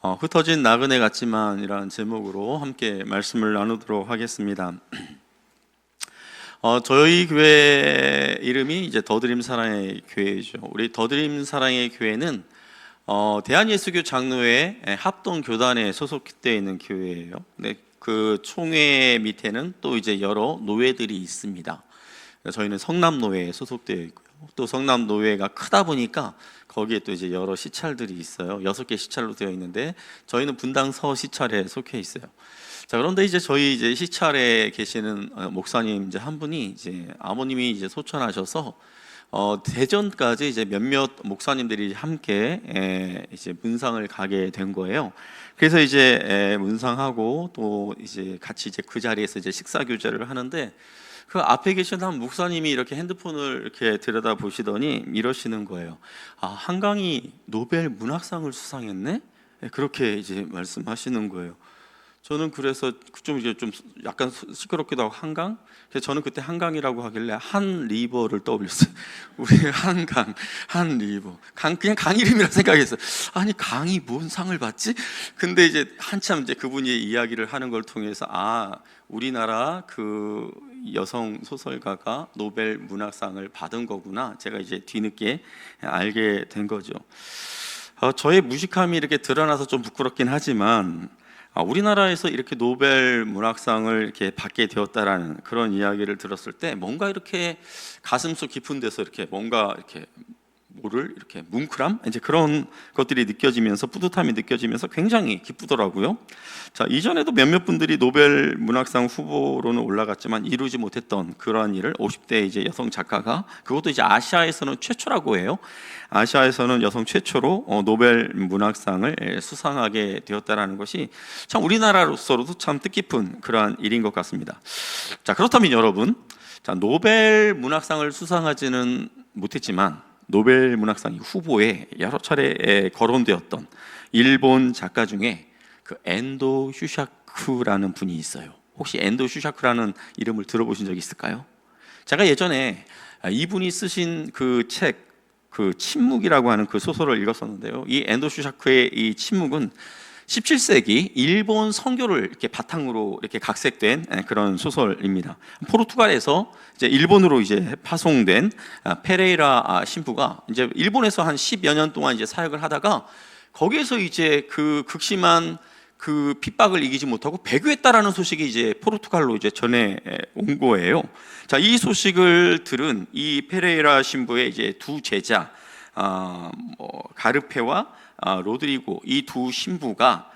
흩어진 나그네 같지만이라는 제목으로 함께 말씀을 나누도록 하겠습니다. 저희 교회 이름이 이제 더드림 사랑의 교회죠. 우리 더드림 사랑의 교회는 대한예수교 장로회 합동 교단에 소속되어 있는 교회예요. 근데 그 총회 밑에는 또 이제 여러 노회들이 있습니다. 저희는 성남노회에 소속되어 있고요. 또 성남노회가 크다 보니까 거기에 또 이제 여러 시찰들이 있어요. 6개 시찰로 되어 있는데 저희는 분당 서 시찰에 속해 있어요. 자, 그런데 이제 저희 이제 시찰에 계시는 목사님 이제 한 분이 이제 아버님이 이제 소천하셔서 대전까지 이제 몇몇 목사님들이 함께 이제 문상을 가게 된 거예요. 그래서 이제 문상하고 또 이제 같이 이제 그 자리에서 이제 식사 교제를 하는데 그 앞에 계신 한 목사님이 이렇게 핸드폰을 이렇게 들여다 보시더니 이러시는 거예요. 한강이 노벨 문학상을 수상했네? 그렇게 이제 말씀하시는 거예요. 저는 그래서 좀 이제 좀 약간 시끄럽기도 하고 한강? 그래서 저는 그때 한강이라고 하길래 한 리버를 떠올렸어요. 우리 한강, 한 리버. 그냥 강 이름이라 생각했어요. 아니 강이 뭔 상을 받지? 근데 이제 한참 이제 그분이 이야기를 하는 걸 통해서 우리나라 그 여성 소설가가 노벨 문학상을 받은 거구나. 제가 이제 뒤늦게 알게 된 거죠. 저의 무식함이 이렇게 드러나서 좀 부끄럽긴 하지만 우리나라에서 이렇게 노벨 문학상을 이렇게 받게 되었다라는 그런 이야기를 들었을 때 뭔가 이렇게 가슴속 깊은 데서 이렇게 뭔가 이렇게 이렇게 뭉클함 이제 그런 것들이 느껴지면서 뿌듯함이 느껴지면서 굉장히 기쁘더라고요. 자, 이전에도 몇몇 분들이 노벨 문학상 후보로는 올라갔지만 이루지 못했던 그러한 일을 50대 이제 여성 작가가, 그것도 이제 아시아에서는 최초라고 해요. 아시아에서는 여성 최초로 노벨 문학상을 수상하게 되었다라는 것이 참 우리나라로서도 참 뜻깊은 그러한 일인 것 같습니다. 자, 그렇다면 여러분, 자, 노벨 문학상을 수상하지는 못했지만 노벨 문학상 후보에 여러 차례 거론되었던 일본 작가 중에 그 엔도 슈샤쿠라는 분이 있어요. 혹시 엔도 슈샤쿠라는 이름을 들어보신 적 있을까요? 제가 예전에 이분이 쓰신 그 책, 그 침묵이라고 하는 그 소설을 읽었었는데요. 이 엔도 슈샤쿠의 이 침묵은 17세기 일본 선교를 이렇게 바탕으로 이렇게 각색된 그런 소설입니다. 포르투갈에서 이제 일본으로 이제 파송된 페레이라 신부가 이제 일본에서 한 10여 년 동안 이제 사역을 하다가 거기에서 이제 그 극심한 그 핍박을 이기지 못하고 배교했다라는 소식이 이제 포르투갈로 이제 전해 온 거예요. 자, 이 소식을 들은 이 페레이라 신부의 이제 두 제자 가르페와 로드리고, 이 두 신부가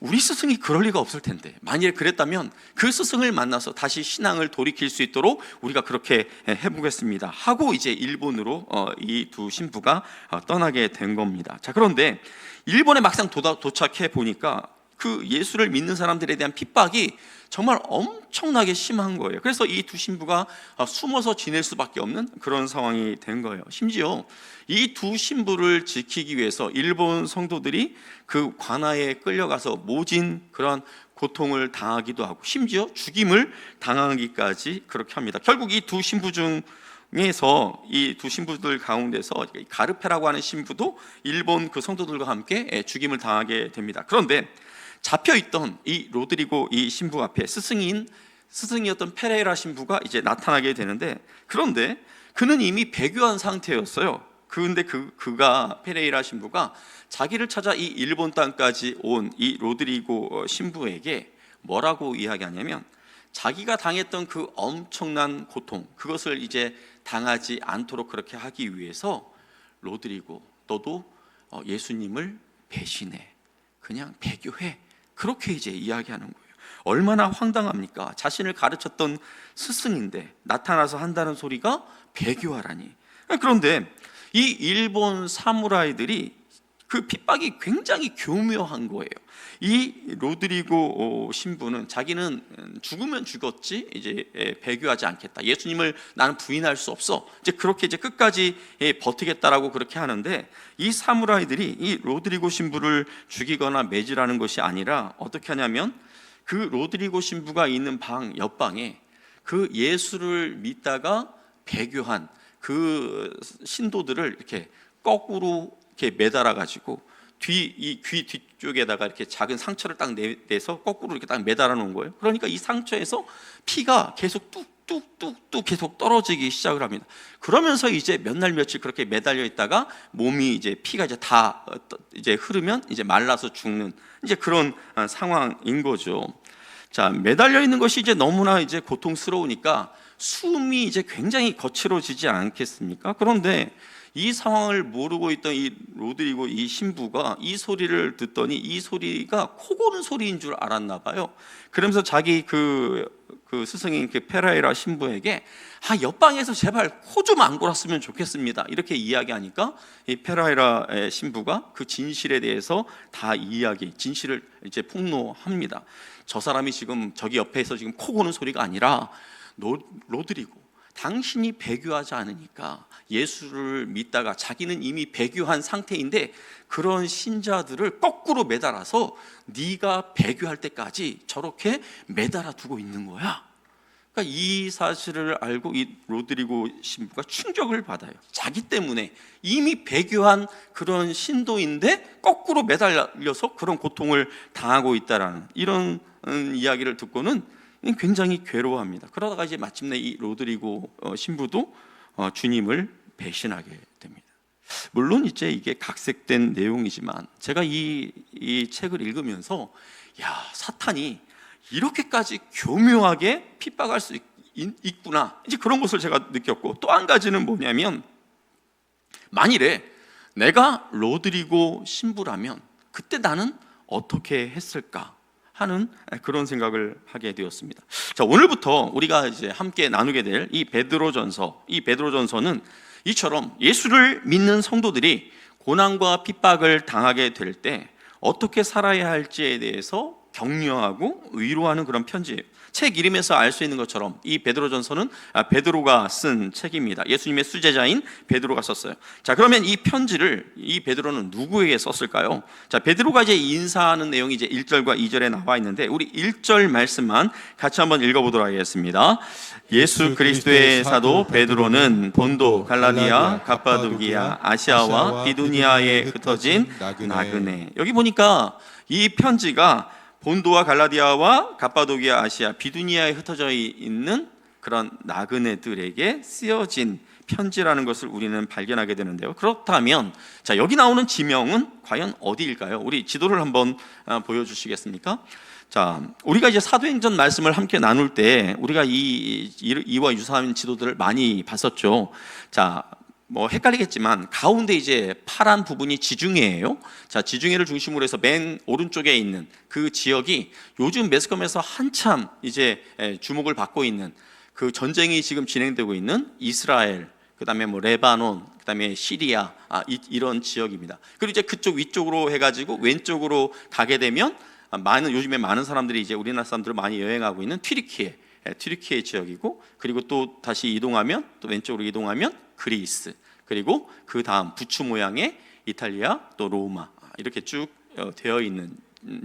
우리 스승이 그럴 리가 없을 텐데 만일 그랬다면 그 스승을 만나서 다시 신앙을 돌이킬 수 있도록 우리가 그렇게 해보겠습니다 하고 이제 일본으로 이 두 신부가 떠나게 된 겁니다. 자, 그런데 일본에 막상 도착해 보니까 그 예수를 믿는 사람들에 대한 핍박이 정말 엄청나게 심한 거예요. 그래서 이 두 신부가 숨어서 지낼 수밖에 없는 그런 상황이 된 거예요. 심지어 이 두 신부를 지키기 위해서 일본 성도들이 그 관아에 끌려가서 모진 그런 고통을 당하기도 하고 심지어 죽임을 당하기까지 그렇게 합니다. 결국 이 두 신부 중에서 이 두 신부들 가운데서 가르페라고 하는 신부도 일본 그 성도들과 함께 죽임을 당하게 됩니다. 그런데 잡혀있던 이 로드리고 이 신부 앞에 스승이었던 페레이라 신부가 이제 나타나게 되는데, 그런데 그는 이미 배교한 상태였어요. 그런데 그가 페레이라 신부가 자기를 찾아 이 일본 땅까지 온 이 로드리고 신부에게 뭐라고 이야기하냐면 자기가 당했던 그 엄청난 고통, 그것을 이제 당하지 않도록 그렇게 하기 위해서 로드리고 너도 예수님을 배신해, 그냥 배교해, 그렇게 이제 이야기하는 거예요. 얼마나 황당합니까? 자신을 가르쳤던 스승인데 나타나서 한다는 소리가 배교하라니. 그런데 이 일본 사무라이들이 그 핍박이 굉장히 교묘한 거예요. 이 로드리고 신부는 자기는 죽으면 죽었지 이제 배교하지 않겠다, 예수님을 나는 부인할 수 없어, 이제 그렇게 이제 끝까지 버티겠다라고 그렇게 하는데, 이 사무라이들이 이 로드리고 신부를 죽이거나 매질하는 것이 아니라 어떻게 하냐면 그 로드리고 신부가 있는 방 옆방에 그 예수를 믿다가 배교한 그 신도들을 이렇게 거꾸로 이렇게 매달아 가지고 이 귀 뒤쪽에다가 이렇게 작은 상처를 딱 내서 거꾸로 이렇게 딱 매달아 놓은 거예요. 그러니까 이 상처에서 피가 계속 뚝뚝뚝뚝 계속 떨어지기 시작을 합니다. 그러면서 이제 몇 날 며칠 그렇게 매달려 있다가 몸이 이제 피가 이제 다 이제 흐르면 이제 말라서 죽는 이제 그런 상황인 거죠. 자, 매달려 있는 것이 이제 너무나 이제 고통스러우니까 숨이 이제 굉장히 거칠어지지 않겠습니까? 그런데 이 상황을 모르고 있던 이 로드리고 이 신부가 이 소리를 듣더니 이 소리가 코 고는 소리인 줄 알았나 봐요. 그러면서 자기 그 스승인 그 페라이라 신부에게 옆방에서 제발 코 좀 안 골았으면 좋겠습니다, 이렇게 이야기하니까 이 페라이라 신부가 그 진실에 대해서 다 진실을 이제 폭로합니다. 저 사람이 지금 저기 옆에서 지금 코 고는 소리가 아니라 로드리고 당신이 배교하지 않으니까 예수를 믿다가 자기는 이미 배교한 상태인데 그런 신자들을 거꾸로 매달아서 네가 배교할 때까지 저렇게 매달아 두고 있는 거야. 그러니까 이 사실을 알고 이 로드리고 신부가 충격을 받아요. 자기 때문에 이미 배교한 그런 신도인데 거꾸로 매달려서 그런 고통을 당하고 있다라는 이런 이야기를 듣고는 굉장히 괴로워합니다. 그러다가 이제 마침내 이 로드리고 신부도 주님을 배신하게 됩니다. 물론 이제 이게 각색된 내용이지만 제가 이 책을 읽으면서 사탄이 이렇게까지 교묘하게 핍박할 수 있구나, 이제 그런 것을 제가 느꼈고, 또 한 가지는 뭐냐면 만일에 내가 로드리고 신부라면 그때 나는 어떻게 했을까 하는 그런 생각을 하게 되었습니다. 자, 오늘부터 우리가 이제 함께 나누게 될 이 베드로전서는 이처럼 예수를 믿는 성도들이 고난과 핍박을 당하게 될 때 어떻게 살아야 할지에 대해서 격려하고 위로하는 그런 편지예요. 책 이름에서 알 수 있는 것처럼 이 베드로전서는 베드로가 쓴 책입니다. 예수님의 수제자인 베드로가 썼어요. 자, 그러면 이 편지를 이 베드로는 누구에게 썼을까요? 자, 베드로가 이제 인사하는 내용이 이제 1절과 2절에 나와 있는데 우리 1절 말씀만 같이 한번 읽어보도록 하겠습니다. 예수 그리스도의 사도 베드로는 본도, 갈라디아, 갑바도기아, 아시아와 비두니아에 흩어진 나그네. 여기 보니까 이 편지가 본도와 갈라디아와 갑바도기아, 아시아, 비두니아에 흩어져 있는 그런 나그네들에게 쓰여진 편지라는 것을 우리는 발견하게 되는데요. 그렇다면 자, 여기 나오는 지명은 과연 어디일까요? 우리 지도를 한번 보여주시겠습니까? 자, 우리가 이제 사도행전 말씀을 함께 나눌 때 우리가 이와 유사한 지도들을 많이 봤었죠. 자, 뭐 헷갈리겠지만 가운데 이제 파란 부분이 지중해예요. 자, 지중해를 중심으로 해서 맨 오른쪽에 있는 그 지역이 요즘 매스컴에서 한참 이제 주목을 받고 있는 그 전쟁이 지금 진행되고 있는 이스라엘, 그다음에 뭐 레바논, 그다음에 시리아, 이런 지역입니다. 그리고 이제 그쪽 위쪽으로 해가지고 왼쪽으로 가게 되면 요즘에 많은 사람들이 이제 우리나라 사람들을 많이 여행하고 있는 튀르키예 지역이고, 그리고 또 다시 이동하면 또 왼쪽으로 이동하면 그리스, 그리고 그 다음 부추 모양의 이탈리아, 또 로마, 이렇게 쭉 되어 있는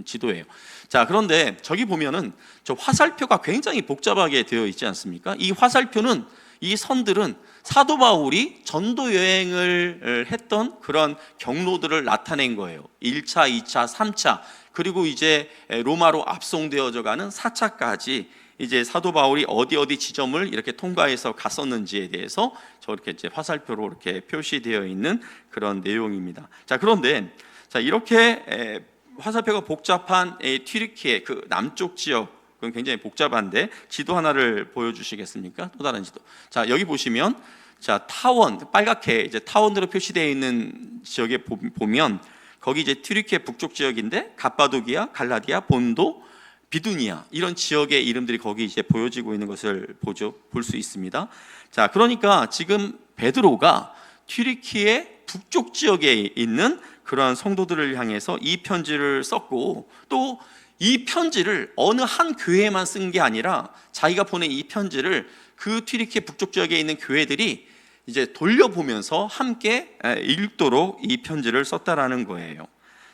지도예요. 자, 그런데 저기 보면은 저 화살표가 굉장히 복잡하게 되어 있지 않습니까? 이 화살표는, 이 선들은 사도 바울이 전도 여행을 했던 그런 경로들을 나타낸 거예요. 1차, 2차, 3차, 그리고 이제 로마로 압송되어져 가는 4차까지 이제 사도 바울이 어디 지점을 이렇게 통과해서 갔었는지에 대해서 저렇게 이제 화살표로 이렇게 표시되어 있는 그런 내용입니다. 자, 그런데 자, 이렇게 화살표가 복잡한 튀르키예 그 남쪽 지역, 그건 굉장히 복잡한데 지도 하나를 보여주시겠습니까? 또 다른 지도. 자, 여기 보시면 자, 타원, 빨갛게 이제 타원으로 표시되어 있는 지역에 보면 거기 이제 튀르키예 북쪽 지역인데 갑바도기아, 갈라디아, 본도, 비두니아, 이런 지역의 이름들이 거기 이제 보여지고 있는 것을 볼 수 있습니다. 자, 그러니까 지금 베드로가 튀르키예 북쪽 지역에 있는 그러한 성도들을 향해서 이 편지를 썼고, 또 이 편지를 어느 한 교회에만 쓴 게 아니라 자기가 보낸 이 편지를 그 튀르키예 북쪽 지역에 있는 교회들이 이제 돌려보면서 함께 읽도록 이 편지를 썼다라는 거예요.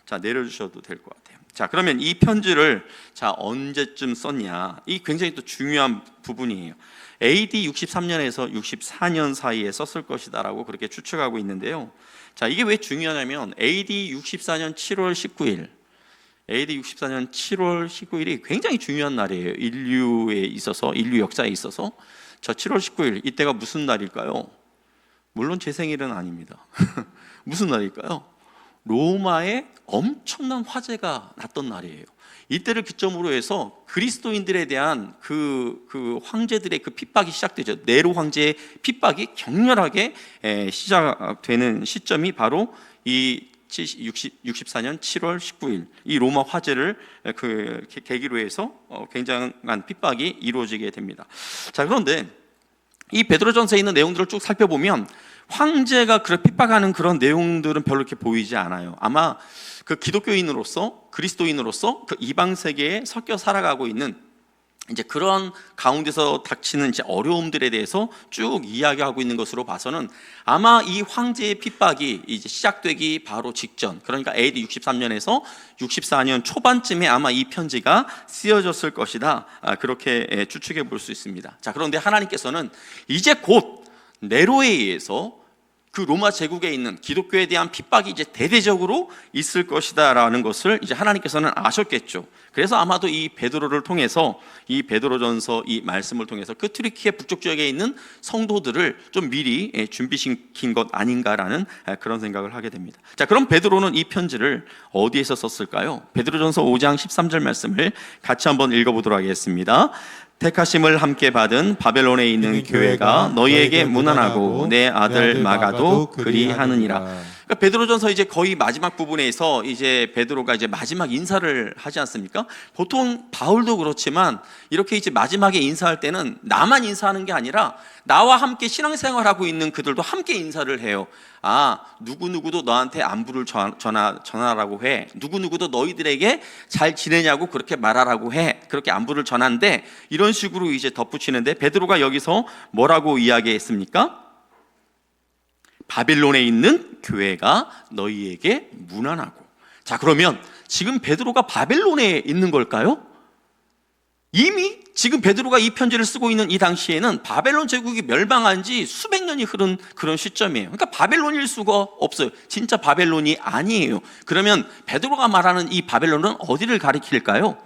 자, 내려주셔도 될 것 같아요. 자, 그러면 이 편지를 자, 언제쯤 썼냐? 이 굉장히 또 중요한 부분이에요. AD 63년에서 64년 사이에 썼을 것이다라고 그렇게 추측하고 있는데요. 자, 이게 왜 중요하냐면 AD 64년 7월 19일, AD 64년 7월 19일이 굉장히 중요한 날이에요. 인류에 있어서, 인류 역사에 있어서. 저 7월 19일, 이때가 무슨 날일까요? 물론 제 생일은 아닙니다. 무슨 날일까요? 로마에 엄청난 화재가 났던 날이에요. 이때를 기점으로 해서 그리스도인들에 대한 그 황제들의 그 핍박이 시작되죠. 네로 황제의 핍박이 격렬하게 시작되는 시점이 바로 이 64년 7월 19일 이 로마 화재를 그 계기로 해서 굉장한 핍박이 이루어지게 됩니다. 자, 그런데 이 베드로전서에 있는 내용들을 쭉 살펴보면 황제가 핍박하는 그런 내용들은 별로 이렇게 보이지 않아요. 아마 그 기독교인으로서, 그리스도인으로서 그 이방 세계에 섞여 살아가고 있는 이제 그런 가운데서 닥치는 이제 어려움들에 대해서 쭉 이야기하고 있는 것으로 봐서는 아마 이 황제의 핍박이 이제 시작되기 바로 직전, 그러니까 AD 63년에서 64년 초반쯤에 아마 이 편지가 쓰여졌을 것이다, 그렇게 추측해 볼 수 있습니다. 자, 그런데 하나님께서는 이제 곧 네로에 의해서 그 로마 제국에 있는 기독교에 대한 핍박이 이제 대대적으로 있을 것이다라는 것을 이제 하나님께서는 아셨겠죠. 그래서 아마도 이 베드로를 통해서, 이 베드로전서 이 말씀을 통해서 그 튀르키예 북쪽 지역에 있는 성도들을 좀 미리 준비시킨 것 아닌가라는 그런 생각을 하게 됩니다. 자, 그럼 베드로는 이 편지를 어디에서 썼을까요? 베드로전서 5장 13절 말씀을 같이 한번 읽어보도록 하겠습니다. 택하심을 함께 받은 바벨론에 있는 교회가 너희에게 문안하고 내 아들 마가도 그리하느니라. 그러니까 베드로전서 이제 거의 마지막 부분에서 이제 베드로가 이제 마지막 인사를 하지 않습니까? 보통 바울도 그렇지만 이렇게 이제 마지막에 인사할 때는 나만 인사하는 게 아니라 나와 함께 신앙생활하고 있는 그들도 함께 인사를 해요. 아, 누구누구도 너한테 안부를 전하라고 해. 누구누구도 너희들에게 잘 지내냐고 그렇게 말하라고 해. 그렇게 안부를 전한데, 이런 식으로 이제 덧붙이는데 베드로가 여기서 뭐라고 이야기했습니까? 바벨론에 있는 교회가 너희에게 문안하고. 자, 그러면 지금 베드로가 바벨론에 있는 걸까요? 이미 지금 베드로가 이 편지를 쓰고 있는 이 당시에는 바벨론 제국이 멸망한 지 수백 년이 흐른 그런 시점이에요. 그러니까 바벨론일 수가 없어요. 진짜 바벨론이 아니에요. 그러면 베드로가 말하는 이 바벨론은 어디를 가리킬까요?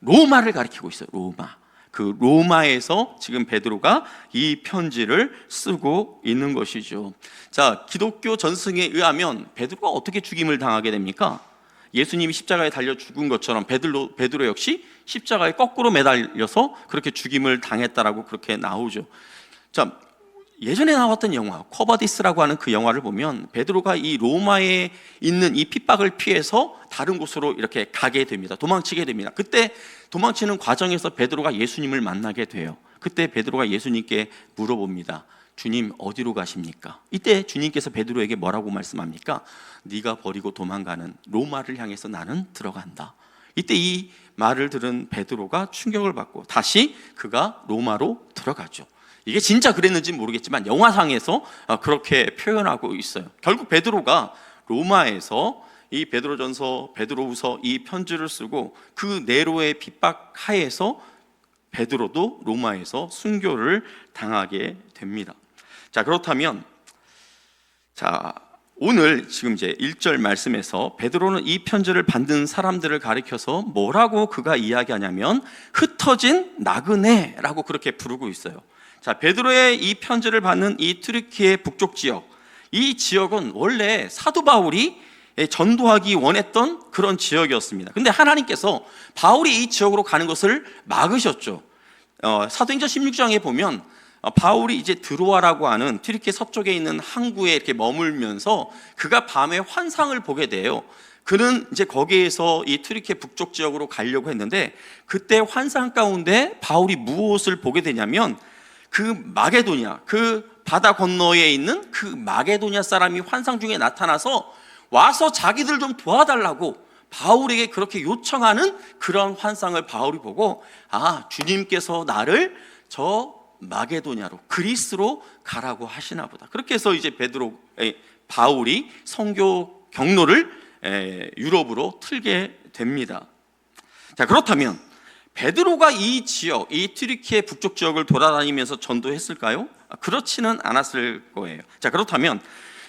로마를 가리키고 있어요. 로마. 그 로마에서 지금 베드로가 이 편지를 쓰고 있는 것이죠. 자, 기독교 전승에 의하면 베드로가 어떻게 죽임을 당하게 됩니까? 예수님이 십자가에 달려 죽은 것처럼 베드로 역시 십자가에 거꾸로 매달려서 그렇게 죽임을 당했다라고 그렇게 나오죠. 자, 예전에 나왔던 영화 쿼바디스라고 하는 그 영화를 보면 베드로가 이 로마에 있는 이 핍박을 피해서 다른 곳으로 이렇게 가게 됩니다. 도망치게 됩니다. 그때 도망치는 과정에서 베드로가 예수님을 만나게 돼요. 그때 베드로가 예수님께 물어봅니다. 주님, 어디로 가십니까? 이때 주님께서 베드로에게 뭐라고 말씀합니까? 네가 버리고 도망가는 로마를 향해서 나는 들어간다. 이때 이 말을 들은 베드로가 충격을 받고 다시 그가 로마로 들어가죠. 이게 진짜 그랬는지 모르겠지만 영화상에서 그렇게 표현하고 있어요. 결국 베드로가 로마에서 이 베드로전서, 베드로후서 이 편지를 쓰고 그 네로의 핍박 하에서 베드로도 로마에서 순교를 당하게 됩니다. 자, 그렇다면 오늘 지금 이제 1절 말씀에서 베드로는 이 편지를 받는 사람들을 가리켜서 뭐라고 그가 이야기하냐면 흩어진 나그네라고 그렇게 부르고 있어요. 자, 베드로의 이 편지를 받는 이 튀르키예 북쪽 지역, 이 지역은 원래 사도 바울이 전도하기 원했던 그런 지역이었습니다. 근데 하나님께서 바울이 이 지역으로 가는 것을 막으셨죠. 사도행전 16장에 보면 바울이 이제 드로아라고 하는 튀르키예 서쪽에 있는 항구에 이렇게 머물면서 그가 밤에 환상을 보게 돼요. 그는 이제 거기에서 이 튀르키예 북쪽 지역으로 가려고 했는데 그때 환상 가운데 바울이 무엇을 보게 되냐면 그 마게도냐, 그 바다 건너에 있는 그 마게도냐 사람이 환상 중에 나타나서 와서 자기들 좀 도와달라고 바울에게 그렇게 요청하는 그런 환상을 바울이 보고, 아, 주님께서 나를 저 마게도냐로, 그리스로 가라고 하시나 보다. 그렇게 해서 이제 바울이 선교 경로를 유럽으로 틀게 됩니다. 자, 그렇다면 베드로가 이 지역, 이 튀르키예 북쪽 지역을 돌아다니면서 전도했을까요? 그렇지는 않았을 거예요. 자, 그렇다면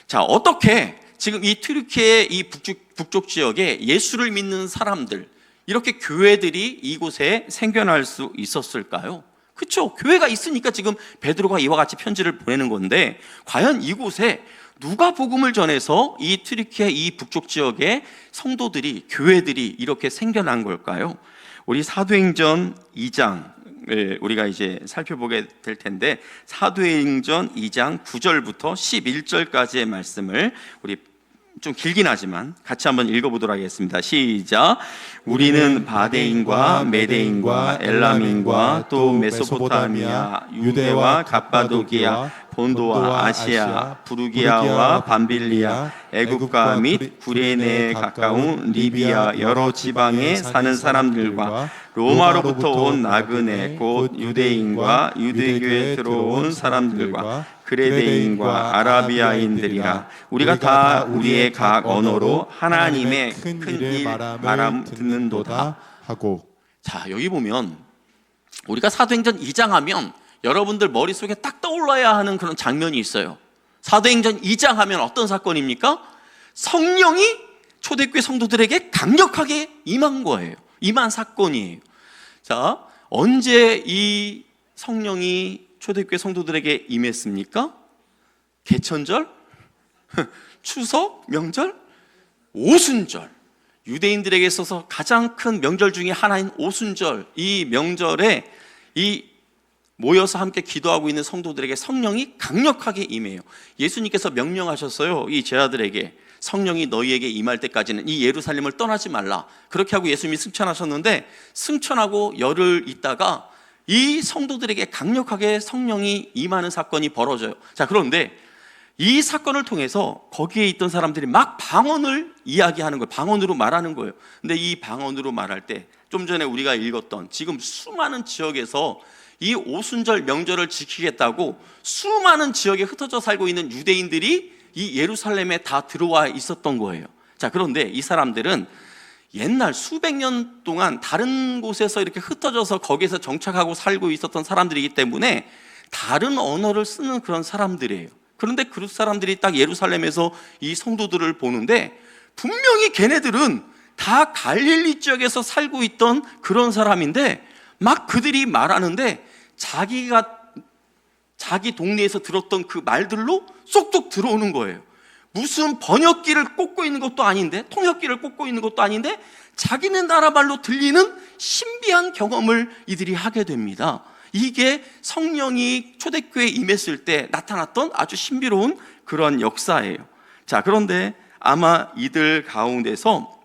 자, 어떻게 지금 이 튀르키예 이 북쪽 지역에 예수를 믿는 사람들, 이렇게 교회들이 이곳에 생겨날 수 있었을까요? 그렇죠. 교회가 있으니까 지금 베드로가 이와 같이 편지를 보내는 건데, 과연 이곳에 누가 복음을 전해서 이 튀르키예 이 북쪽 지역의 성도들이, 교회들이 이렇게 생겨난 걸까요? 우리 사도행전 2장을 우리가 이제 살펴보게 될 텐데, 사도행전 2장 9절부터 11절까지의 말씀을 우리 좀 길긴 하지만 같이 한번 읽어보도록 하겠습니다. 시작. 우리는 바데인과 메데인과 엘람인과 또 메소포타미아, 유대와 갑바도기아, 본도와 아시아, 부르기아와 밤빌리아, 애굽과 및 구레네에 가까운 리비아 여러 지방에 사는 사람들과 로마로부터 온 나그네 곧 유대인과 유대교에 들어온 사람들과 그레데인과 아라비아인들이라, 우리가 다 우리의 각 언어로 하나님의 큰 일 말함 듣는도다 하고. 자, 여기 보면 우리가 사도행전 2장 하면 여러분들 머릿속에 딱 떠올라야 하는 그런 장면이 있어요. 사도행전 2장 하면 어떤 사건입니까? 성령이 초대교회 성도들에게 강력하게 임한 거예요. 임한 사건이에요. 자, 언제 이 성령이 초대교회 성도들에게 임했습니까? 개천절? 추석? 명절? 오순절. 유대인들에게 있어서 가장 큰 명절 중에 하나인 오순절, 이 명절에 이 모여서 함께 기도하고 있는 성도들에게 성령이 강력하게 임해요. 예수님께서 명령하셨어요. 이 제자들에게 성령이 너희에게 임할 때까지는 이 예루살렘을 떠나지 말라. 그렇게 하고 예수님이 승천하셨는데, 승천하고 열흘 있다가 이 성도들에게 강력하게 성령이 임하는 사건이 벌어져요. 자, 그런데 이 사건을 통해서 거기에 있던 사람들이 막 방언을 이야기하는 거예요. 방언으로 말하는 거예요. 근데 이 방언으로 말할 때 좀 전에 우리가 읽었던 지금 수많은 지역에서 이 오순절 명절을 지키겠다고 수많은 지역에 흩어져 살고 있는 유대인들이 이 예루살렘에 다 들어와 있었던 거예요. 자, 그런데 이 사람들은 옛날 수백 년 동안 다른 곳에서 이렇게 흩어져서 거기에서 정착하고 살고 있었던 사람들이기 때문에 다른 언어를 쓰는 그런 사람들이에요. 그런데 그 사람들이 딱 예루살렘에서 이 성도들을 보는데, 분명히 걔네들은 다 갈릴리 지역에서 살고 있던 그런 사람인데, 막 그들이 말하는데 자기 동네에서 들었던 그 말들로 쏙쏙 들어오는 거예요. 무슨 번역기를 꽂고 있는 것도 아닌데, 통역기를 꽂고 있는 것도 아닌데, 자기네 나라 말로 들리는 신비한 경험을 이들이 하게 됩니다. 이게 성령이 초대교회에 임했을 때 나타났던 아주 신비로운 그런 역사예요. 자, 그런데 아마 이들 가운데서,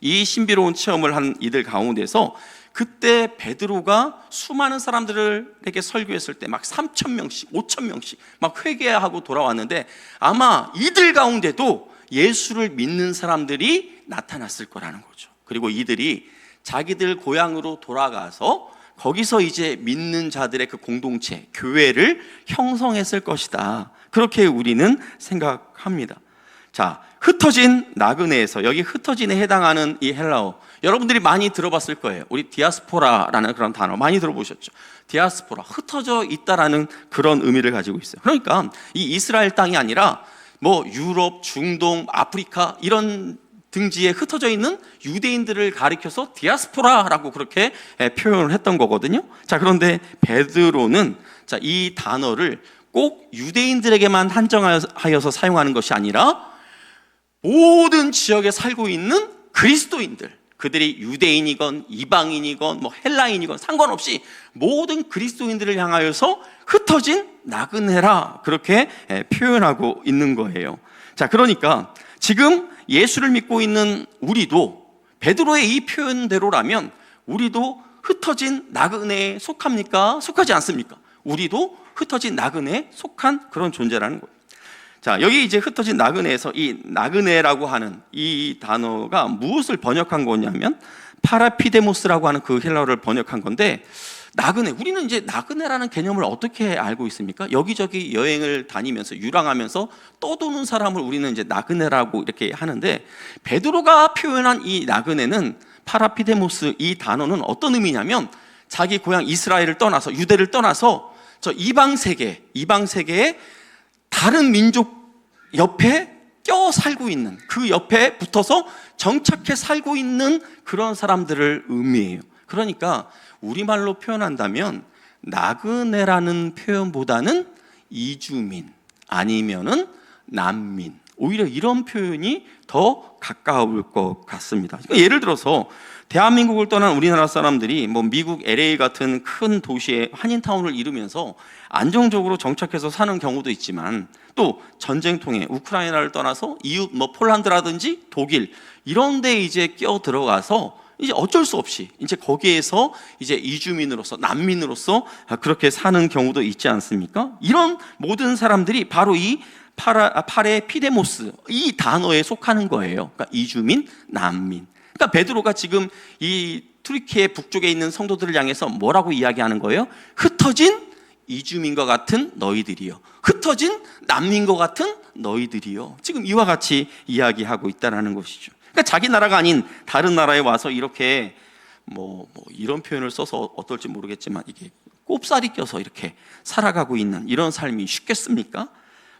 이 신비로운 체험을 한 이들 가운데서 그때 베드로가 수많은 사람들에게 설교했을 때 막 3,000명씩 5,000명씩 막 회개하고 돌아왔는데, 아마 이들 가운데도 예수를 믿는 사람들이 나타났을 거라는 거죠. 그리고 이들이 자기들 고향으로 돌아가서 거기서 이제 믿는 자들의 그 공동체, 교회를 형성했을 것이다. 그렇게 우리는 생각합니다. 자, 흩어진 나그네에서, 여기 흩어진에 해당하는 이 헬라어, 여러분들이 많이 들어봤을 거예요. 우리 디아스포라라는 그런 단어 많이 들어보셨죠? 디아스포라, 흩어져 있다라는 그런 의미를 가지고 있어요. 그러니까 이 이스라엘 땅이 아니라 뭐 유럽, 중동, 아프리카 이런 등지에 흩어져 있는 유대인들을 가리켜서 디아스포라라고 그렇게 표현을 했던 거거든요. 자, 그런데 베드로는 자, 이 단어를 꼭 유대인들에게만 한정하여서 사용하는 것이 아니라 모든 지역에 살고 있는 그리스도인들, 그들이 유대인이건 이방인이건 뭐 헬라인이건 상관없이 모든 그리스도인들을 향하여서 흩어진 나그네라, 그렇게 표현하고 있는 거예요. 자, 그러니까 지금 예수를 믿고 있는 우리도 베드로의 이 표현대로라면 우리도 흩어진 나그네에 속합니까? 속하지 않습니까? 우리도 흩어진 나그네에 속한 그런 존재라는 거예요. 자, 여기 이제 흩어진 나그네에서 이 나그네라고 하는 이 단어가 무엇을 번역한 거냐면 파라피데모스라고 하는 그 헬라어를 번역한 건데, 나그네, 우리는 이제 나그네라는 개념을 어떻게 알고 있습니까? 여기저기 여행을 다니면서 유랑하면서 떠도는 사람을 우리는 이제 나그네라고 이렇게 하는데, 베드로가 표현한 이 나그네는 파라피데모스 이 단어는 어떤 의미냐면 자기 고향 이스라엘을 떠나서 유대를 떠나서 저 이방 세계에 다른 민족 옆에 껴 살고 있는, 그 옆에 붙어서 정착해 살고 있는 그런 사람들을 의미해요. 그러니까 우리말로 표현한다면 나그네라는 표현보다는 이주민 아니면은 난민, 오히려 이런 표현이 더 가까울 것 같습니다. 그러니까 예를 들어서 대한민국을 떠난 우리나라 사람들이 뭐 미국 LA 같은 큰 도시에 한인타운을 이루면서 안정적으로 정착해서 사는 경우도 있지만, 또 전쟁통에 우크라이나를 떠나서 이웃 뭐 폴란드라든지 독일 이런 데 이제 끼어 들어가서 이제 어쩔 수 없이 이제 거기에서 이제 이주민으로서 난민으로서 그렇게 사는 경우도 있지 않습니까? 이런 모든 사람들이 바로 이 파레피데모스 이 단어에 속하는 거예요. 그러니까 이주민, 난민. 그러니까 베드로가 지금 이 튀르키예 북쪽에 있는 성도들을 향해서 뭐라고 이야기하는 거예요? 흩어진 이주민과 같은 너희들이요, 흩어진 난민과 같은 너희들이요. 지금 이와 같이 이야기하고 있다는 것이죠. 그러니까 자기 나라가 아닌 다른 나라에 와서 이렇게 뭐 이런 표현을 써서 어떨지 모르겠지만 이게 꼽살이 껴서 이렇게 살아가고 있는 이런 삶이 쉽겠습니까?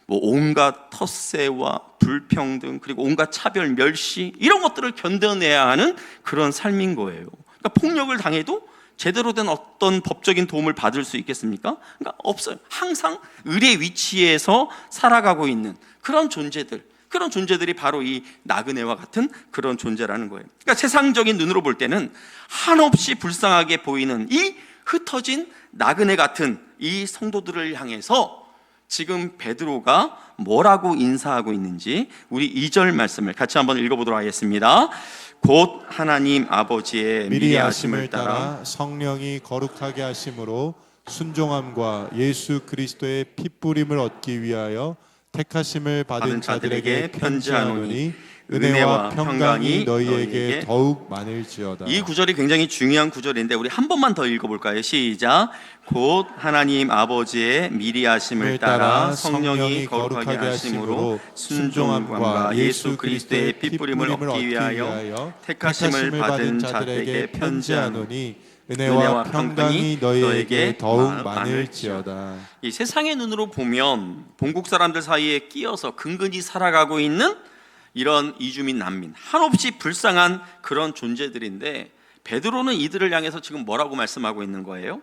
뭐 온갖 텃세와 불평등, 그리고 온갖 차별, 멸시 이런 것들을 견뎌내야 하는 그런 삶인 거예요. 그러니까 폭력을 당해도 제대로 된 어떤 법적인 도움을 받을 수 있겠습니까? 그러니까 없어요. 항상 을의 위치에서 살아가고 있는 그런 존재들이 바로 이 나그네와 같은 그런 존재라는 거예요. 그러니까 세상적인 눈으로 볼 때는 한없이 불쌍하게 보이는 이 흩어진 나그네 같은 이 성도들을 향해서 지금 베드로가 뭐라고 인사하고 있는지 우리 2절 말씀을 같이 한번 읽어보도록 하겠습니다. 곧 하나님 아버지의 미리 하심을 따라 성령이 거룩하게 하심으로 순종함과 예수 그리스도의 핏부림을 얻기 위하여 택하심을 받은 자들에게 편지하노니 은혜와 평강이 너희에게 더욱 많을지어다. 이 구절이 굉장히 중요한 구절인데 우리 한 번만 더 읽어볼까요? 시작. 곧 하나님 아버지의 미리 하심을 따라 성령이 거룩하게 하심으로 순종함과 예수 그리스도의 핏부림을 얻기 위하여 택하심을 받은 자들에게 편지하노니 은혜와 평강이 너희에게 더욱 많을지어다. 이 세상의 눈으로 보면 본국 사람들 사이에 끼어서 근근히 살아가고 있는 이런 이주민 난민, 한없이 불쌍한 그런 존재들인데 베드로는 이들을 향해서 지금 뭐라고 말씀하고 있는 거예요?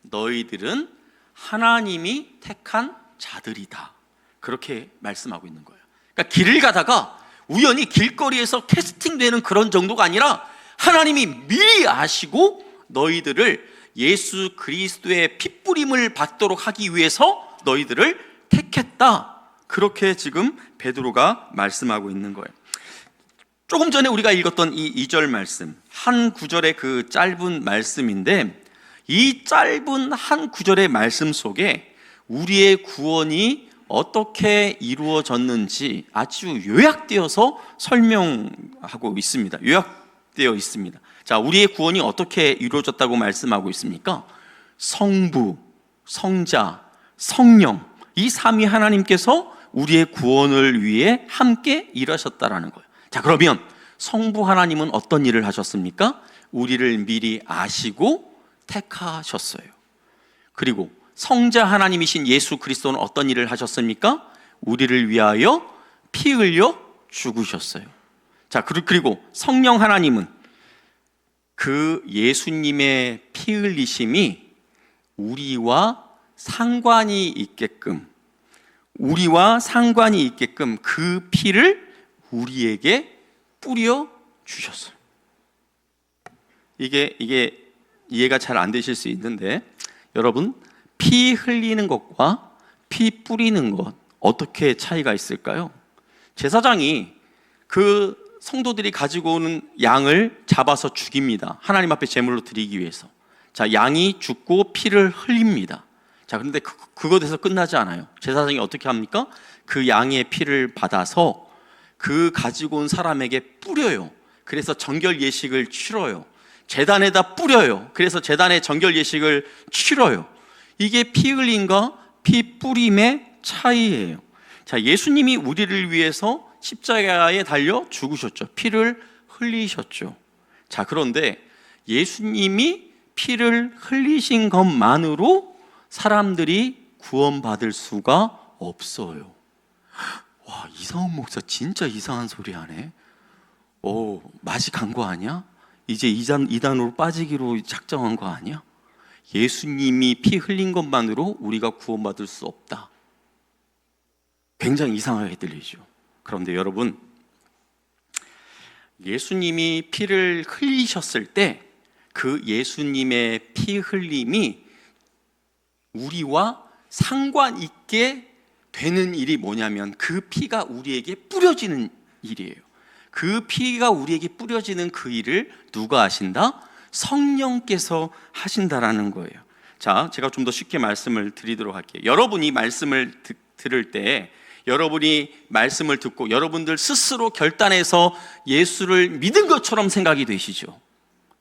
너희들은 하나님이 택한 자들이다, 그렇게 말씀하고 있는 거예요. 그러니까 길을 가다가 우연히 길거리에서 캐스팅되는 그런 정도가 아니라 하나님이 미리 아시고 너희들을 예수 그리스도의 핏부림을 받도록 하기 위해서 너희들을 택했다, 그렇게 지금 베드로가 말씀하고 있는 거예요. 조금 전에 우리가 읽었던 이 2절 말씀, 한 구절의 그 짧은 말씀인데 이 짧은 한 구절의 말씀 속에 우리의 구원이 어떻게 이루어졌는지 아주 요약되어서 설명하고 있습니다. 요약되어 있습니다. 자, 우리의 구원이 어떻게 이루어졌다고 말씀하고 있습니까? 성부, 성자, 성령, 이 삼위 하나님께서 우리의 구원을 위해 함께 일하셨다라는 거예요. 자, 그러면 성부 하나님은 어떤 일을 하셨습니까? 우리를 미리 아시고 택하셨어요. 그리고 성자 하나님이신 예수 그리스도는 어떤 일을 하셨습니까? 우리를 위하여 피 흘려 죽으셨어요. 자, 그리고 성령 하나님은 그 예수님의 피 흘리심이 우리와 상관이 있게끔 그 피를 우리에게 뿌려 주셨어요. 이게 이해가 잘 안 되실 수 있는데, 여러분, 피 흘리는 것과 피 뿌리는 것 어떻게 차이가 있을까요? 제사장이 그 성도들이 가지고 오는 양을 잡아서 죽입니다. 하나님 앞에 제물로 드리기 위해서. 자, 양이 죽고 피를 흘립니다. 자, 그런데 그것에서 끝나지 않아요. 제사장이 어떻게 합니까? 그 양의 피를 받아서 그 가지고 온 사람에게 뿌려요. 그래서 정결 예식을 치러요. 제단에다 뿌려요. 그래서 제단에 정결 예식을 치러요. 이게 피 흘림과 피 뿌림의 차이예요. 자, 예수님이 우리를 위해서 십자가에 달려 죽으셨죠. 피를 흘리셨죠. 자, 그런데 예수님이 피를 흘리신 것만으로 사람들이 구원받을 수가 없어요. 와, 이상한 목사 진짜 이상한 소리 하네. 맛이 간 거 아니야? 이제 이단으로 빠지기로 작정한 거 아니야? 예수님이 피 흘린 것만으로 우리가 구원받을 수 없다. 굉장히 이상하게 들리죠. 그런데 여러분, 예수님이 피를 흘리셨을 때 그 예수님의 피 흘림이 우리와 상관 있게 되는 일이 뭐냐면 그 피가 우리에게 뿌려지는 일이에요. 그 피가 우리에게 뿌려지는 그 일을 누가 하신다? 성령께서 하신다라는 거예요. 자, 제가 좀 더 쉽게 말씀을 드리도록 할게요. 여러분이 말씀을 들을 때, 여러분이 말씀을 듣고 여러분들 스스로 결단해서 예수를 믿은 것처럼 생각이 되시죠.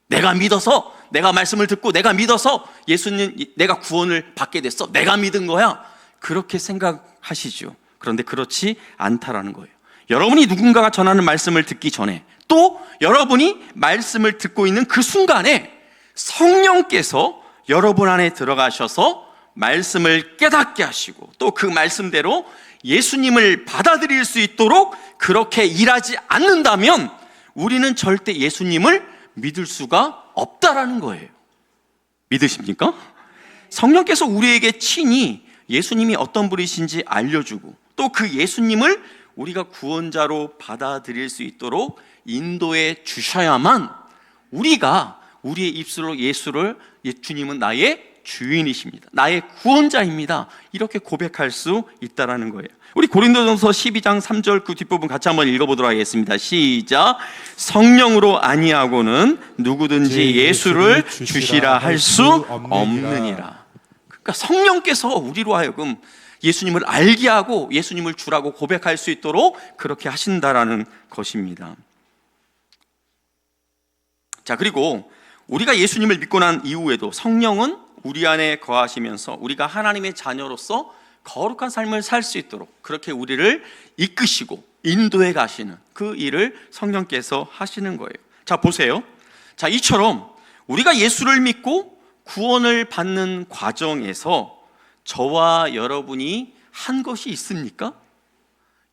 내가 믿어서, 내가 말씀을 듣고 내가 믿어서 예수님, 내가 구원을 받게 됐어, 내가 믿은 거야, 그렇게 생각하시죠. 그런데 그렇지 않다라는 거예요. 여러분이 누군가가 전하는 말씀을 듣기 전에, 또 여러분이 말씀을 듣고 있는 그 순간에 성령께서 여러분 안에 들어가셔서 말씀을 깨닫게 하시고 또 그 말씀대로 예수님을 받아들일 수 있도록 그렇게 일하지 않는다면 우리는 절대 예수님을 믿을 수가 없다라는 거예요. 믿으십니까? 성령께서 우리에게 친히 예수님이 어떤 분이신지 알려주고 또 그 예수님을 우리가 구원자로 받아들일 수 있도록 인도해 주셔야만 우리가 우리의 입술로 주님은 나의 주인이십니다, 나의 구원자입니다, 이렇게 고백할 수 있다라는 거예요. 우리 고린도전서 12장 3절 그 뒷부분 같이 한번 읽어보도록 하겠습니다. 시작. 성령으로 아니하고는 누구든지 예수를 주시라 할 수 없느니라. 그러니까 성령께서 우리로 하여금 예수님을 알게 하고 예수님을 주라고 고백할 수 있도록 그렇게 하신다라는 것입니다. 자, 그리고 우리가 예수님을 믿고 난 이후에도 성령은 우리 안에 거하시면서 우리가 하나님의 자녀로서 거룩한 삶을 살 수 있도록 그렇게 우리를 이끄시고 인도해 가시는 그 일을 성령께서 하시는 거예요. 자, 보세요. 자, 이처럼 우리가 예수를 믿고 구원을 받는 과정에서 저와 여러분이 한 것이 있습니까?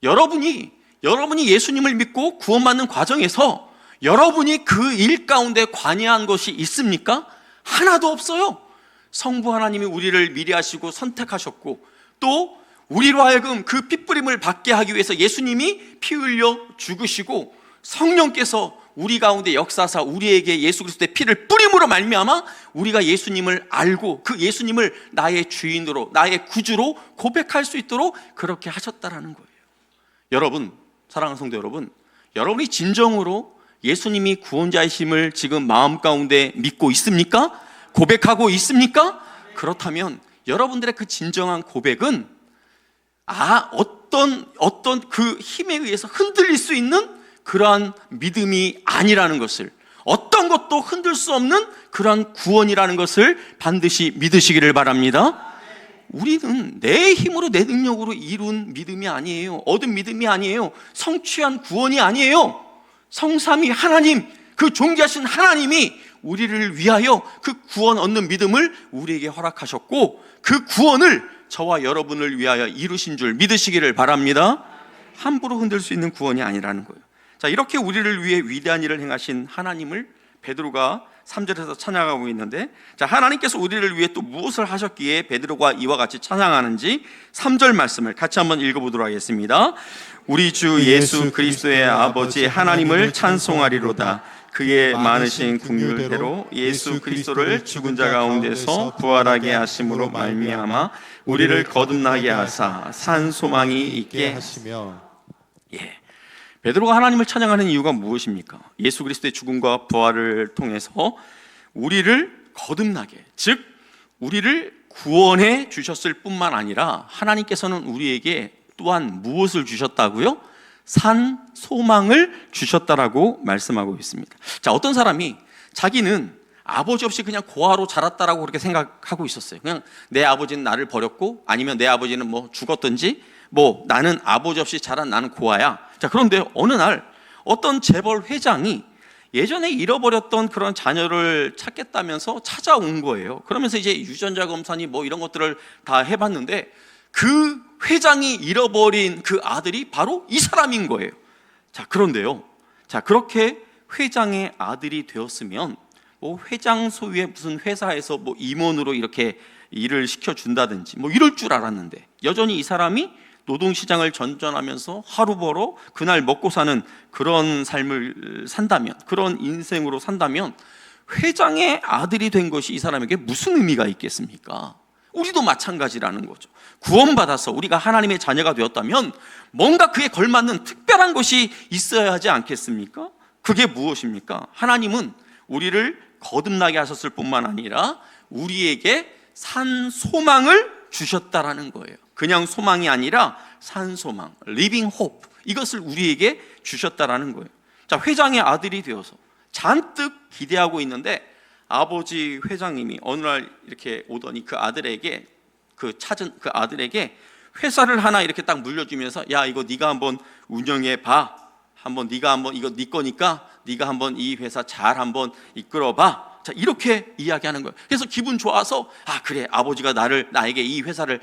여러분이 예수님을 믿고 구원받는 과정에서 여러분이 그 일 가운데 관여한 것이 있습니까? 하나도 없어요. 성부 하나님이 우리를 미리 하시고 선택하셨고 또 우리로 하여금 그 핏부림을 받게 하기 위해서 예수님이 피 흘려 죽으시고 성령께서 우리 가운데 역사사 우리에게 예수 그리스도의 피를 뿌림으로 말미암아 우리가 예수님을 알고 그 예수님을 나의 주인으로 나의 구주로 고백할 수 있도록 그렇게 하셨다라는 거예요. 여러분, 사랑하는 성도 여러분, 여러분이 진정으로 예수님이 구원자이심을 지금 마음 가운데 믿고 있습니까? 고백하고 있습니까? 그렇다면 여러분들의 그 진정한 고백은 어떤 그 힘에 의해서 흔들릴 수 있는 그러한 믿음이 아니라는 것을, 어떤 것도 흔들 수 없는 그러한 구원이라는 것을 반드시 믿으시기를 바랍니다. 우리는 내 힘으로 내 능력으로 이룬 믿음이 아니에요. 얻은 믿음이 아니에요. 성취한 구원이 아니에요. 성삼위 하나님, 그 존귀하신 하나님이 우리를 위하여 그 구원 얻는 믿음을 우리에게 허락하셨고 그 구원을 저와 여러분을 위하여 이루신 줄 믿으시기를 바랍니다. 함부로 흔들 수 있는 구원이 아니라는 거예요. 자, 이렇게 우리를 위해 위대한 일을 행하신 하나님을 베드로가 3절에서 찬양하고 있는데, 자, 하나님께서 우리를 위해 또 무엇을 하셨기에 베드로가 이와 같이 찬양하는지 3절 말씀을 같이 한번 읽어보도록 하겠습니다. 우리 주 예수 그리스도의 아버지 하나님을 찬송하리로다. 그의 많으신 긍휼대로 예수 그리스도를 죽은 자 가운데서 부활하게 하심으로 말미암아 우리를 거듭나게 하사 산 소망이 있게 하시며. 베드로가 하나님을 찬양하는 이유가 무엇입니까? 예수 그리스도의 죽음과 부활을 통해서 우리를 거듭나게, 즉 우리를 구원해 주셨을 뿐만 아니라 하나님께서는 우리에게 또한 무엇을 주셨다고요? 산 소망을 주셨다라고 말씀하고 있습니다. 자, 어떤 사람이 자기는 아버지 없이 그냥 고아로 자랐다라고 그렇게 생각하고 있었어요. 그냥 내 아버지는 나를 버렸고 아니면 내 아버지는 뭐 죽었든지 뭐 나는 아버지 없이 자란 나는 고아야. 자, 그런데 어느 날 어떤 재벌 회장이 예전에 잃어버렸던 그런 자녀를 찾겠다면서 찾아온 거예요. 그러면서 이제 유전자 검사니 뭐 이런 것들을 다 해봤는데 그 회장이 잃어버린 그 아들이 바로 이 사람인 거예요. 자, 그런데요. 자, 그렇게 회장의 아들이 되었으면 뭐 회장 소유의 무슨 회사에서 뭐 임원으로 이렇게 일을 시켜준다든지 뭐 이럴 줄 알았는데 여전히 이 사람이 노동시장을 전전하면서 하루 벌어 그날 먹고 사는 그런 삶을 산다면, 그런 인생으로 산다면 회장의 아들이 된 것이 이 사람에게 무슨 의미가 있겠습니까? 우리도 마찬가지라는 거죠. 구원받아서 우리가 하나님의 자녀가 되었다면 뭔가 그에 걸맞는 특별한 것이 있어야 하지 않겠습니까? 그게 무엇입니까? 하나님은 우리를 거듭나게 하셨을 뿐만 아니라 우리에게 산 소망을 주셨다라는 거예요. 그냥 소망이 아니라 산 소망, living hope, 이것을 우리에게 주셨다라는 거예요. 자, 회장의 아들이 되어서 잔뜩 기대하고 있는데 아버지 회장님이 어느 날 이렇게 오더니 그 아들에게, 그 찾은 그 아들에게 회사를 하나 이렇게 딱 물려주면서, 야, 이거 네가 한번 운영해 봐. 한번 네가 한번, 이거 네 거니까 네가 한번 이 회사 잘 한번 이끌어 봐. 자, 이렇게 이야기하는 거예요. 그래서 기분 좋아서, 아, 그래, 아버지가 나에게 이 회사를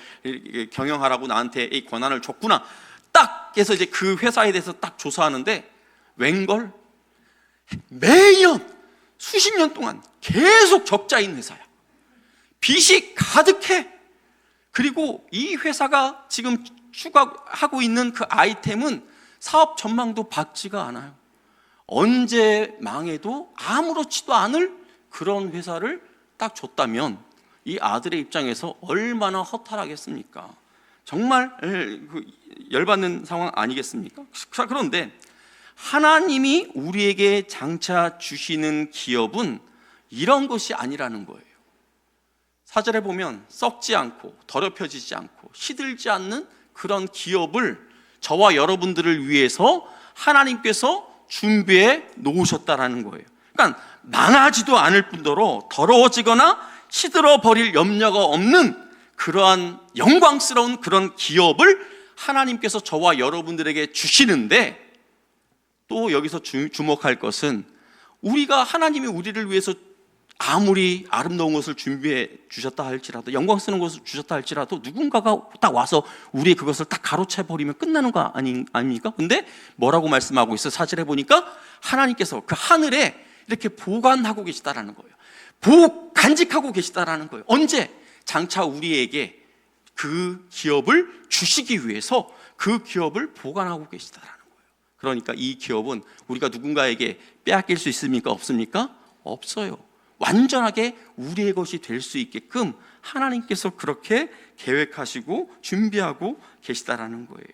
경영하라고 나한테 이 권한을 줬구나. 딱 해서 이제 그 회사에 대해서 딱 조사하는데 웬걸 매년 수십 년 동안 계속 적자인 회사야. 빚이 가득해. 그리고 이 회사가 지금 추구하고 있는 그 아이템은 사업 전망도 밝지가 않아요. 언제 망해도 아무렇지도 않을 그런 회사를 딱 줬다면 이 아들의 입장에서 얼마나 허탈하겠습니까? 정말 열받는 상황 아니겠습니까? 그런데 하나님이 우리에게 장차 주시는 기업은 이런 것이 아니라는 거예요. 4절에 보면 썩지 않고 더럽혀지지 않고 시들지 않는 그런 기업을 저와 여러분들을 위해서 하나님께서 준비해 놓으셨다라는 거예요. 그러니까 망하지도 않을 뿐더러 더러워지거나 시들어 버릴 염려가 없는 그러한 영광스러운 그런 기업을 하나님께서 저와 여러분들에게 주시는데, 또 여기서 주목할 것은 우리가 하나님이 우리를 위해서 아무리 아름다운 것을 준비해 주셨다 할지라도, 영광스러운 것을 주셨다 할지라도 누군가가 딱 와서 우리 그것을 딱 가로채 버리면 끝나는 거 아닙니까? 근데 뭐라고 말씀하고 있어? 4절에 보니까 하나님께서 그 하늘에 이렇게 보관하고 계시다라는 거예요. 간직하고 계시다라는 거예요. 언제? 장차 우리에게 그 기업을 주시기 위해서 그 기업을 보관하고 계시다라는 거예요. 그러니까 이 기업은 우리가 누군가에게 빼앗길 수 있습니까? 없습니까? 없어요. 완전하게 우리의 것이 될 수 있게끔 하나님께서 그렇게 계획하시고 준비하고 계시다라는 거예요.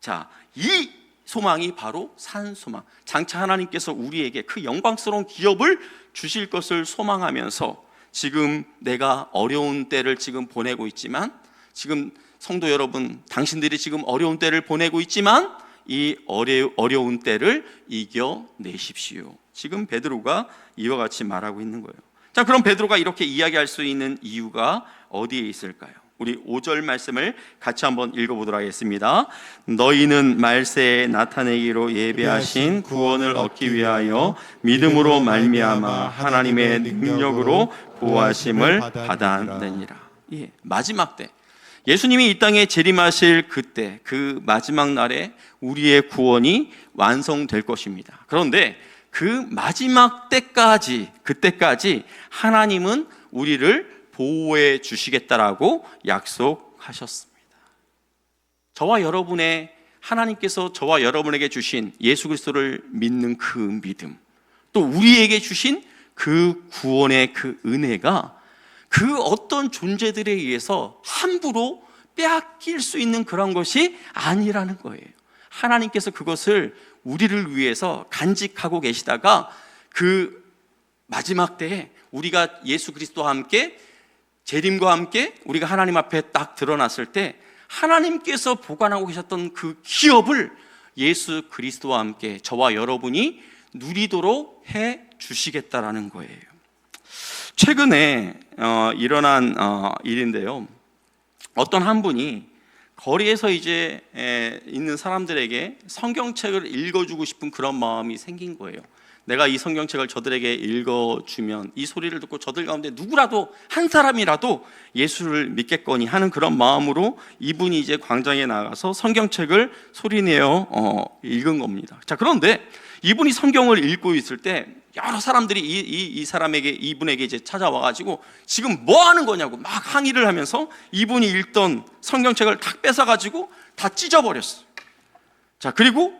자, 이 소망이 바로 산 소망. 장차 하나님께서 우리에게 그 영광스러운 기업을 주실 것을 소망하면서 지금 내가 어려운 때를 지금 보내고 있지만, 지금 성도 여러분, 당신들이 지금 어려운 때를 보내고 있지만 이 어려운 때를 이겨내십시오. 지금 베드로가 이와 같이 말하고 있는 거예요. 자, 그럼 베드로가 이렇게 이야기할 수 있는 이유가 어디에 있을까요? 우리 5절 말씀을 같이 한번 읽어보도록 하겠습니다. 너희는 말세에 나타내기로 예배하신 구원을 얻기 위하여 믿음으로 말미암아 하나님의 능력으로 구하심을 받았느니라. 예, 마지막 때 예수님이 이 땅에 재림하실 그때, 그 마지막 날에 우리의 구원이 완성될 것입니다. 그런데 그 마지막 때까지, 그때까지 하나님은 우리를 보호해 주시겠다라고 약속하셨습니다. 저와 여러분의, 하나님께서 저와 여러분에게 주신 예수 그리스도를 믿는 그 믿음, 또 우리에게 주신 그 구원의 그 은혜가 그 어떤 존재들에 의해서 함부로 빼앗길 수 있는 그런 것이 아니라는 거예요. 하나님께서 그것을 우리를 위해서 간직하고 계시다가 그 마지막 때에 우리가 예수 그리스도와 함께, 재림과 함께 우리가 하나님 앞에 딱 드러났을 때 하나님께서 보관하고 계셨던 그 기업을 예수 그리스도와 함께 저와 여러분이 누리도록 해 주시겠다라는 거예요. 최근에 일어난 일인데요. 어떤 한 분이 거리에서 이제 있는 사람들에게 성경책을 읽어주고 싶은 그런 마음이 생긴 거예요. 내가 이 성경책을 저들에게 읽어주면 이 소리를 듣고 저들 가운데 누구라도 한 사람이라도 예수를 믿겠거니 하는 그런 마음으로 이분이 이제 광장에 나가서 성경책을 소리내어 읽은 겁니다. 자, 그런데 이분이 성경을 읽고 있을 때 여러 사람들이 이분에게 이제 찾아와가지고 지금 뭐 하는 거냐고 막 항의를 하면서 이분이 읽던 성경책을 탁 뺏어가지고 다 찢어버렸어요. 자, 그리고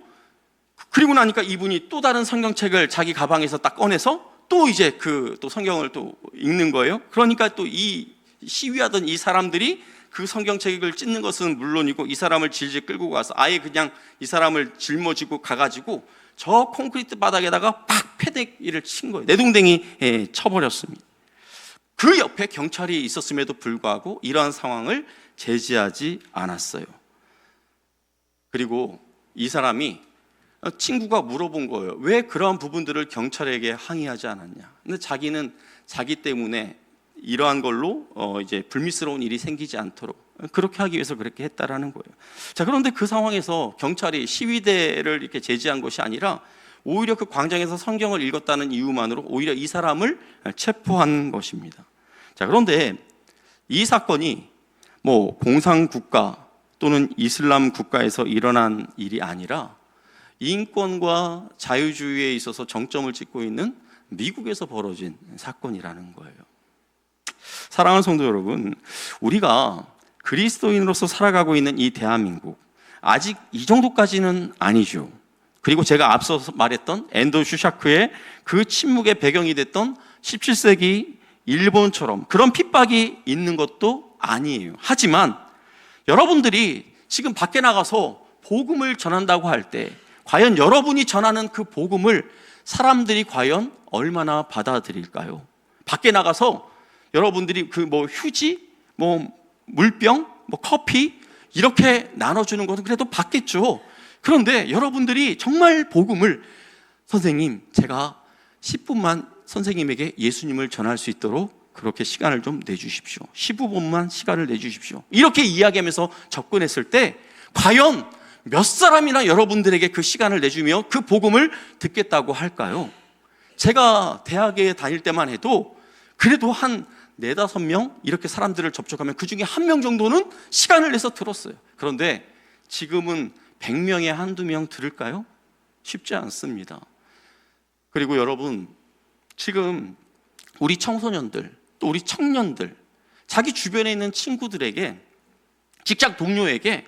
나니까 이분이 또 다른 성경책을 자기 가방에서 딱 꺼내서 또 이제 또 성경을 또 읽는 거예요. 그러니까 또 이 시위하던 이 사람들이 그 성경책을 찢는 것은 물론이고 이 사람을 질질 끌고 가서 아예 그냥 이 사람을 짊어지고 가가지고 저 콘크리트 바닥에다가 팍 패대기를 친 거예요. 내동댕이 쳐버렸습니다. 그 옆에 경찰이 있었음에도 불구하고 이러한 상황을 제지하지 않았어요. 그리고 이 사람이 친구가 물어본 거예요. 왜 그러한 부분들을 경찰에게 항의하지 않았냐? 근데 자기는 자기 때문에 이러한 걸로 이제 불미스러운 일이 생기지 않도록 그렇게 하기 위해서 그렇게 했다라는 거예요. 자, 그런데 그 상황에서 경찰이 시위대를 이렇게 제지한 것이 아니라 오히려 그 광장에서 성경을 읽었다는 이유만으로 오히려 이 사람을 체포한 것입니다. 자, 그런데 이 사건이 뭐 공산국가 또는 이슬람 국가에서 일어난 일이 아니라 인권과 자유주의에 있어서 정점을 찍고 있는 미국에서 벌어진 사건이라는 거예요. 사랑하는 성도 여러분, 우리가 그리스도인으로서 살아가고 있는 이 대한민국, 아직 이 정도까지는 아니죠. 그리고 제가 앞서 말했던 앤더 슈샤크의 그 침묵의 배경이 됐던 17세기 일본처럼 그런 핍박이 있는 것도 아니에요. 하지만 여러분들이 지금 밖에 나가서 복음을 전한다고 할 때 과연 여러분이 전하는 그 복음을 사람들이 과연 얼마나 받아들일까요? 밖에 나가서 여러분들이 그 뭐 휴지, 뭐 물병, 뭐 커피 이렇게 나눠주는 것은 그래도 받겠죠. 그런데 여러분들이 정말 복음을 선생님, 제가 10분만 선생님에게 예수님을 전할 수 있도록 그렇게 시간을 좀 내주십시오. 15분만 시간을 내주십시오. 이렇게 이야기하면서 접근했을 때 과연 몇 사람이나 여러분들에게 그 시간을 내주며 그 복음을 듣겠다고 할까요? 제가 대학에 다닐 때만 해도 그래도 한 4-5명 이렇게 사람들을 접촉하면 그 중에 1명 정도는 시간을 내서 들었어요. 그런데 지금은 100명에 한두 명 들을까요? 쉽지 않습니다. 그리고 여러분, 지금 우리 청소년들 또 우리 청년들 자기 주변에 있는 친구들에게, 직장 동료에게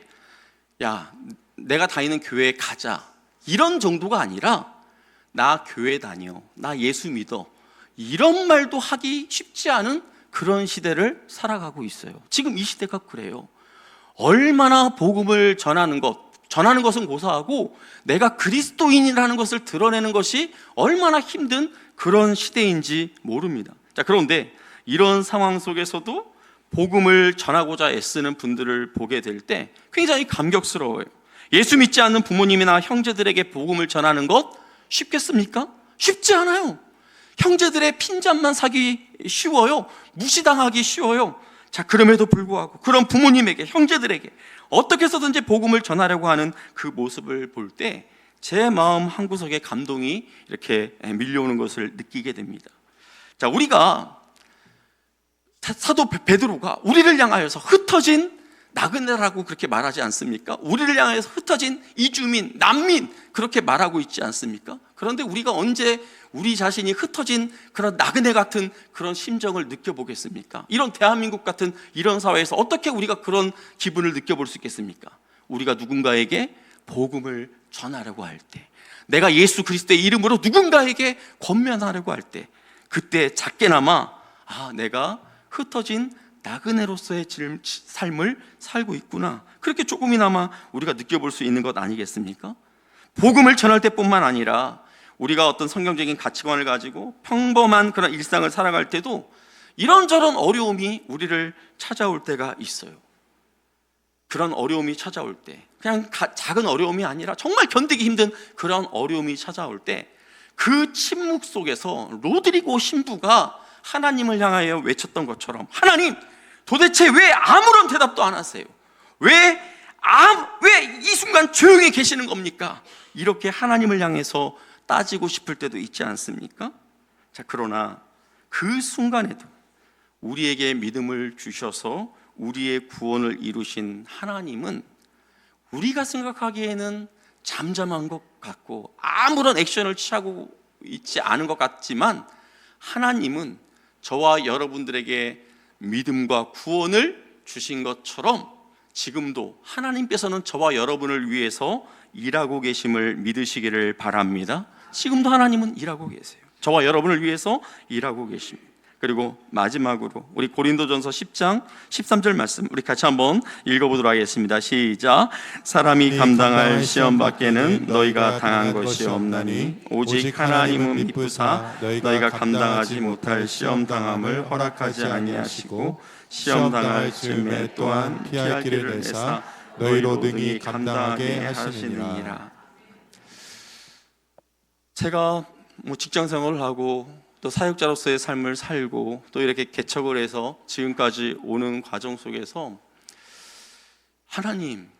야, 내가 다니는 교회에 가자 이런 정도가 아니라 나 교회 다녀, 나 예수 믿어 이런 말도 하기 쉽지 않은 그런 시대를 살아가고 있어요. 지금 이 시대가 그래요. 얼마나 복음을 전하는 것은 고사하고 내가 그리스도인이라는 것을 드러내는 것이 얼마나 힘든 그런 시대인지 모릅니다. 자, 그런데 이런 상황 속에서도 복음을 전하고자 애쓰는 분들을 보게 될 때 굉장히 감격스러워요. 예수 믿지 않는 부모님이나 형제들에게 복음을 전하는 것 쉽겠습니까? 쉽지 않아요. 형제들의 핀잔만 사기 쉬워요. 무시당하기 쉬워요. 자, 그럼에도 불구하고 그런 부모님에게, 형제들에게 어떻게 해서든지 복음을 전하려고 하는 그 모습을 볼 때 제 마음 한구석에 감동이 이렇게 밀려오는 것을 느끼게 됩니다. 자, 우리가 사도 베드로가 우리를 향하여서 흩어진 나그네라고 그렇게 말하지 않습니까? 우리를 향해서 흩어진 이주민, 난민 그렇게 말하고 있지 않습니까? 그런데 우리가 언제 우리 자신이 흩어진 그런 나그네 같은 그런 심정을 느껴보겠습니까? 이런 대한민국 같은 이런 사회에서 어떻게 우리가 그런 기분을 느껴볼 수 있겠습니까? 우리가 누군가에게 복음을 전하려고 할 때, 내가 예수 그리스도의 이름으로 누군가에게 권면하려고 할 때, 그때 작게나마 내가 흩어진 나그네로서의 삶을 살고 있구나, 그렇게 조금이나마 우리가 느껴볼 수 있는 것 아니겠습니까? 복음을 전할 때뿐만 아니라 우리가 어떤 성경적인 가치관을 가지고 평범한 그런 일상을 살아갈 때도 이런저런 어려움이 우리를 찾아올 때가 있어요. 그런 어려움이 찾아올 때, 그냥 작은 어려움이 아니라 정말 견디기 힘든 그런 어려움이 찾아올 때, 그 침묵 속에서 로드리고 신부가 하나님을 향하여 외쳤던 것처럼, 하나님 도대체 왜 아무런 대답도 안 하세요? 왜 이 순간 조용히 계시는 겁니까? 이렇게 하나님을 향해서 따지고 싶을 때도 있지 않습니까? 자, 그러나 그 순간에도 우리에게 믿음을 주셔서 우리의 구원을 이루신 하나님은 우리가 생각하기에는 잠잠한 것 같고 아무런 액션을 취하고 있지 않은 것 같지만, 하나님은 저와 여러분들에게 믿음과 구원을 주신 것처럼 지금도 하나님께서는 저와 여러분을 위해서 일하고 계심을 믿으시기를 바랍니다. 지금도 하나님은 일하고 계세요. 저와 여러분을 위해서 일하고 계십니다. 그리고 마지막으로 우리 고린도전서 10장 13절 말씀 우리 같이 한번 읽어보도록 하겠습니다. 시작. 사람이 감당할 시험 밖에는 너희가 당한 것이 없나니 오직 하나님은 미쁘사 너희가 감당하지 못할 시험 당함을 허락하지 아니하시고 시험 당할 즈음에 또한 피할 길을 내사 너희로 등이 감당하게 하시느니라. 제가 직장 생활을 하고 또 사역자로서의 삶을 살고 또 이렇게 개척을 해서 지금까지 오는 과정 속에서 하나님,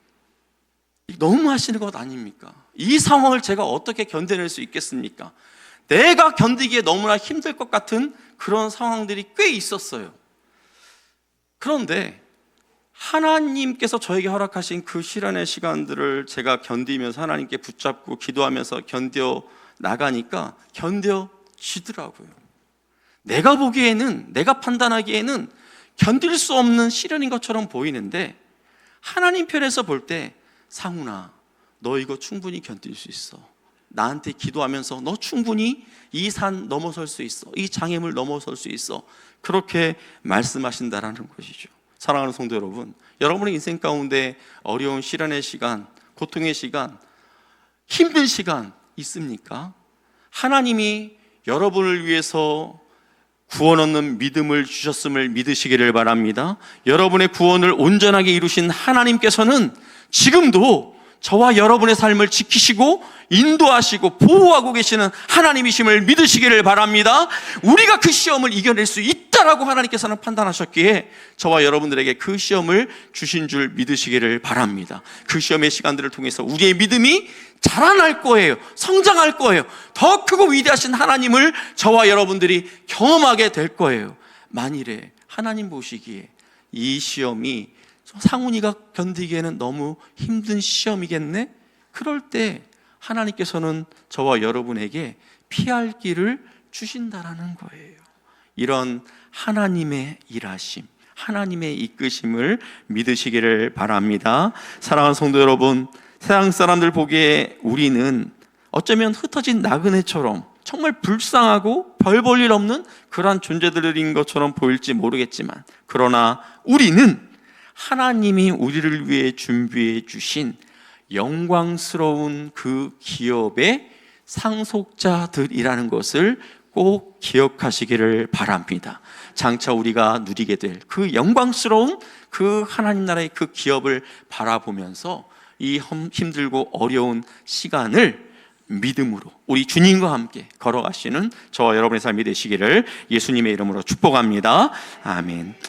너무 하시는 것 아닙니까? 이 상황을 제가 어떻게 견뎌낼 수 있겠습니까? 내가 견디기에 너무나 힘들 것 같은 그런 상황들이 꽤 있었어요. 그런데 하나님께서 저에게 허락하신 그 시련의 시간들을 제가 견디면서 하나님께 붙잡고 기도하면서 견뎌 나가니까 견뎌지더라고요. 내가 보기에는, 내가 판단하기에는 견딜 수 없는 시련인 것처럼 보이는데 하나님 편에서 볼 때, 상훈아, 너 이거 충분히 견딜 수 있어. 나한테 기도하면서 너 충분히 이 산 넘어설 수 있어. 이 장애물 넘어설 수 있어. 그렇게 말씀하신다라는 것이죠. 사랑하는 성도 여러분, 여러분의 인생 가운데 어려운 시련의 시간, 고통의 시간, 힘든 시간 있습니까? 하나님이 여러분을 위해서 구원 얻는 믿음을 주셨음을 믿으시기를 바랍니다. 여러분의 구원을 온전하게 이루신 하나님께서는 지금도 저와 여러분의 삶을 지키시고 인도하시고 보호하고 계시는 하나님이심을 믿으시기를 바랍니다. 우리가 그 시험을 이겨낼 수 있다라고 하나님께서는 판단하셨기에 저와 여러분들에게 그 시험을 주신 줄 믿으시기를 바랍니다. 그 시험의 시간들을 통해서 우리의 믿음이 자라날 거예요. 성장할 거예요. 더 크고 위대하신 하나님을 저와 여러분들이 경험하게 될 거예요. 만일에 하나님 보시기에 이 시험이 상훈이가 견디기에는 너무 힘든 시험이겠네? 그럴 때 하나님께서는 저와 여러분에게 피할 길을 주신다라는 거예요. 이런 하나님의 일하심, 하나님의 이끄심을 믿으시기를 바랍니다. 사랑하는 성도 여러분, 세상 사람들 보기에 우리는 어쩌면 흩어진 나그네처럼 정말 불쌍하고 별 볼 일 없는 그러한 존재들인 것처럼 보일지 모르겠지만, 그러나 우리는 하나님이 우리를 위해 준비해 주신 영광스러운 그 기업의 상속자들이라는 것을 꼭 기억하시기를 바랍니다. 장차 우리가 누리게 될 그 영광스러운 그 하나님 나라의 그 기업을 바라보면서 이 힘들고 어려운 시간을 믿음으로 우리 주님과 함께 걸어가시는 저와 여러분의 삶이 되시기를 예수님의 이름으로 축복합니다. 아멘.